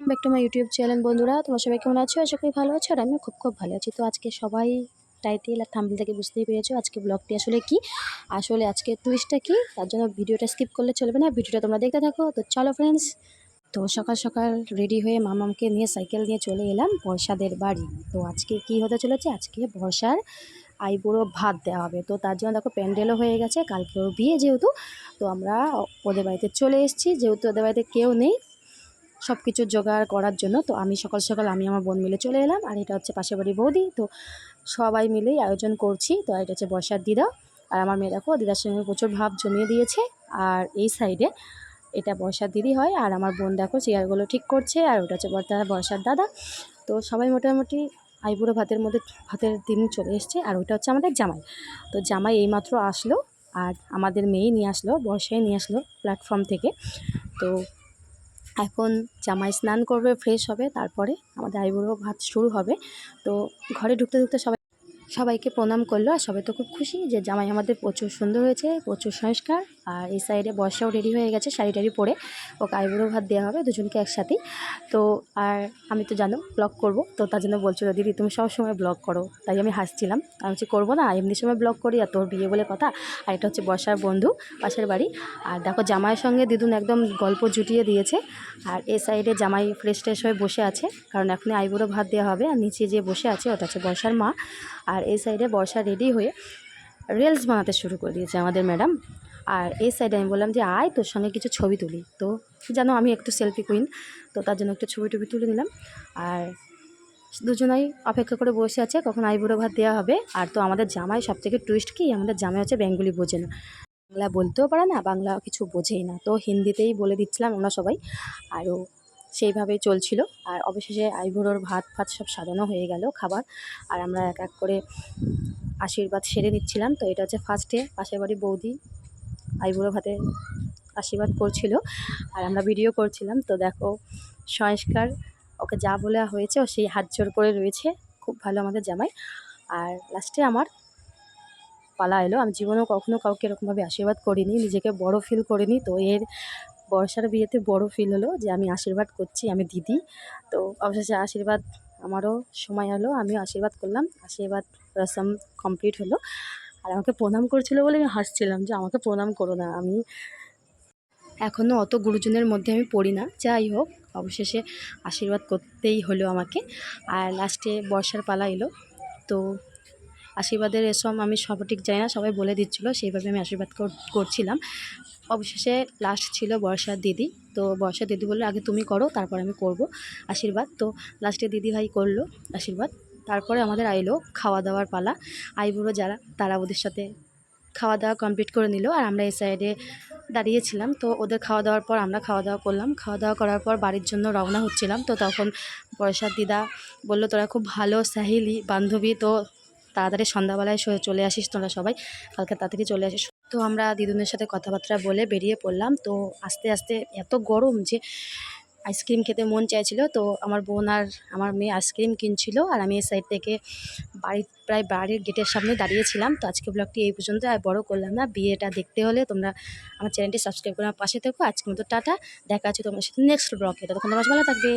Back to my YouTube channel. বন্ধুরা, তোমরা সবাই কেমন আছো? আশা করি ভালো আছো। আর আমিও খুব ভালো আছি। তো আজকে সবাই টাইটেল আর থাম্বনেল থেকে বুঝতেই পেরেছো আজকে ব্লগটি আসলে কি, আসলে আজকে টুইস্টটা কি। তার জন্য ভিডিওটা স্কিপ করলে চলবে না, ভিডিওটা তোমরা দেখতে থাকো। তো চলো ফ্রেন্ডস। তো সকাল সকাল রেডি হয়ে মামামকে নিয়ে সাইকেল নিয়ে চলে এলাম বর্ষাদের বাড়ি। তো আজকে কি হতে চলেছে, আজকে বর্ষার আইবুড়ো ভাত দেওয়া হবে। তো তার জন্য দেখো প্যান্ডেলও হয়ে গেছে, কালকে ওর বিয়ে যেহেতু, তো আমরা ওদের বাড়িতে চলে এসেছি। যেহেতু ওদের বাড়িতে কেউ নেই সব কিছু জোগাড় করার জন্য, তো আমি সকাল সকাল আমি আমার বোন মিলে চলে এলাম। আর এটা হচ্ছে পাশের বাড়ি বৌদি। তো সবাই মিলেই আয়োজন করছি। তো এটা হচ্ছে বর্ষার দিদা, আর আমার মেয়ে দেখো দিদার সঙ্গে প্রচুর ভাব জমিয়ে দিয়েছে। আর এই সাইডে এটা বর্ষার দিদি হয়, আর আমার বোন দেখো চেয়ারগুলো ঠিক করছে। আর ওটা হচ্ছে বর্ষার দাদা। তো সবাই মোটামুটি আইবুড়ো ভাতের দিন চলে এসছে। আর ওইটা হচ্ছে আমাদের জামাই। তো জামাই এইমাত্র আসলো, আর আমাদের মেয়েই নিয়ে আসলো, বর্ষায় নিয়ে আসলো প্ল্যাটফর্ম থেকে। তো এখন জামাই স্নান করবে, ফ্রেশ হবে, তারপরে আমাদের আইবুড়ো ভাত শুরু হবে। তো ঘরে ঢুকতে ঢুকতে সবাইকে প্রণাম করলো। আর সবাই তো খুব খুশি যে জামাই আমাদের প্রচুর সুন্দর হয়েছে, প্রচুর সংস্কার। আর এই সাইডে বর্ষাও রেডি হয়ে গেছে, শাড়ি টাড়ি পরে ওকে আইবুড়ো ভাত দেওয়া হবে দুজনকে একসাথেই। তো আর আমি তো জানো ব্লগ করব, তো তার জন্য বলছিলো দিদি তুমি সবসময় ব্লগ করো। তাই আমি হাসছিলাম, আমি হচ্ছে করবো না, এমনি সময় ব্লগ করি, আর তোর বিয়ে বলে কথা। আর এটা হচ্ছে বর্ষার বন্ধু, পাশের বাড়ি। আর দেখো জামাইয়ের সঙ্গে দিদুন একদম গল্প জুটিয়ে দিয়েছে। আর এই সাইডে জামাই ফ্রেশ হয়ে বসে আছে, কারণ এখনই আইবুড়ো ভাত দেওয়া হবে। আর নিচে যে বসে আছে ওটা হচ্ছে বর্ষার মা। আর এই সাইডে বর্ষা রেডি হয়ে রিলস বানাতে শুরু করে দিয়েছে আমাদের ম্যাডাম। আর এই সাইডে আমি বললাম যে আয় তোর সঙ্গে কিছু ছবি তুলি। তো জানো আমি একটু সেলফি কুইন, তো তার জন্য একটু ছবি টবি তুলে নিলাম। আর দুজনাই অপেক্ষা করে বসে আছে কখন আইবুড়ো ভাত দেওয়া হবে। আর তো আমাদের জামাই সবথেকে টুইস্ট কি, আমাদের জামাই হচ্ছে বেঙ্গলি বোঝে না, বাংলা বলতেও পারে না, বাংলা কিছু বোঝেই না। তো হিন্দিতেই বলে দিচ্ছিলাম আমরা সবাই, আরও সেইভাবেই চলছিল। আর অবশেষে আইবুড়োর ভাত সব সাজানো হয়ে গেল খাবার। আর আমরা এক এক করে আশীর্বাদ সেরে নিচ্ছিলাম। তো এটা হচ্ছে ফার্স্টে পাশের বাড়ি বৌদি আইবুড়ো ভাতে আশীর্বাদ করছিল, আর আমরা ভিডিও করছিলাম। তো দেখো সংস্কার, ওকে যা বলা হয়েছে ও সেই হাত জোর করে রয়েছে, খুব ভালো আমাদের জামাই। আর লাস্টে আমার পালা এলো। আমি জীবনেও কখনো কাউকে এরকমভাবে আশীর্বাদ করিনি, নিজেকে বড় ফিল করিনি। তো এর বর্ষার বিয়েতে বড় ফিল হলো যে আমি আশীর্বাদ করছি, আমি দিদি। তো অবশেষে আশীর্বাদ আমারও সময় হলো, আমিও আশীর্বাদ করলাম। আশীর্বাদ রসম কমপ্লিট হলো। আর আমাকে প্রণাম করছিল বলে আমি হাসছিলাম যে আমাকে প্রণাম করো না, আমি এখনও অত গুরুজনের মধ্যে আমি পড়ি না। যাই হোক, অবশেষে আশীর্বাদ করতেই হলো আমাকে। আর লাস্টে বর্ষার পালা এলো। তো আশীর্বাদের রেশম আমি সঠিক জানি না, সবাই বলে দিচ্ছিলো, সেইভাবে আমি আশীর্বাদ করছিলাম। অবশেষে লাস্ট ছিল বর্ষার দিদি। তো বর্ষার দিদি বললো আগে তুমি করো, তারপর আমি করব আশীর্বাদ। তো লাস্টে দিদিভাই করলো আশীর্বাদ। তারপরে আমাদের আইলো খাওয়া দাওয়ার পালা। আইবুড়ো যারা তারা ওদের সাথে খাওয়া দাওয়া কমপ্লিট করে নিল। আর আমরা এই সাইডে দাঁড়িয়েছিলাম। তো ওদের খাওয়া দাওয়ার পর আমরা খাওয়া দাওয়া করলাম। খাওয়া দাওয়া করার পর বাড়ির জন্য রওনা হচ্ছিলাম। তো তখন বর্ষার দিদা বললো তোরা খুব ভালো সাহেলি বান্ধবী, তো তাড়াতাড়ি সন্ধ্যাবেলায় চলে আসিস তোরা সবাই, কালকে তাড়াতাড়ি চলে আসিস। তো আমরা দিদুনের সাথে কথাবার্তা বলে বেরিয়ে পড়লাম। তো আস্তে আস্তে এত গরম যে আইসক্রিম খেতে মন চাইছিল। তো আমার বোন আর আমার মেয়ে আইসক্রিম কিনছিল, আর আমি এই সাইড থেকে প্রায় বাড়ির গেটের সামনে দাঁড়িয়েছিলাম। তো আজকে ব্লগটি এই পর্যন্ত, আর বড় করলাম না। বিয়েটা দেখতে হলে তোমরা আমার চ্যানেলটি সাবস্ক্রাইব করে আমার পাশে থেকো। আজকের মতো টাটা, দেখা আছে তোমার সাথে নেক্সট ব্লগে। ততক্ষণ তোমরা ভালো থাকবে।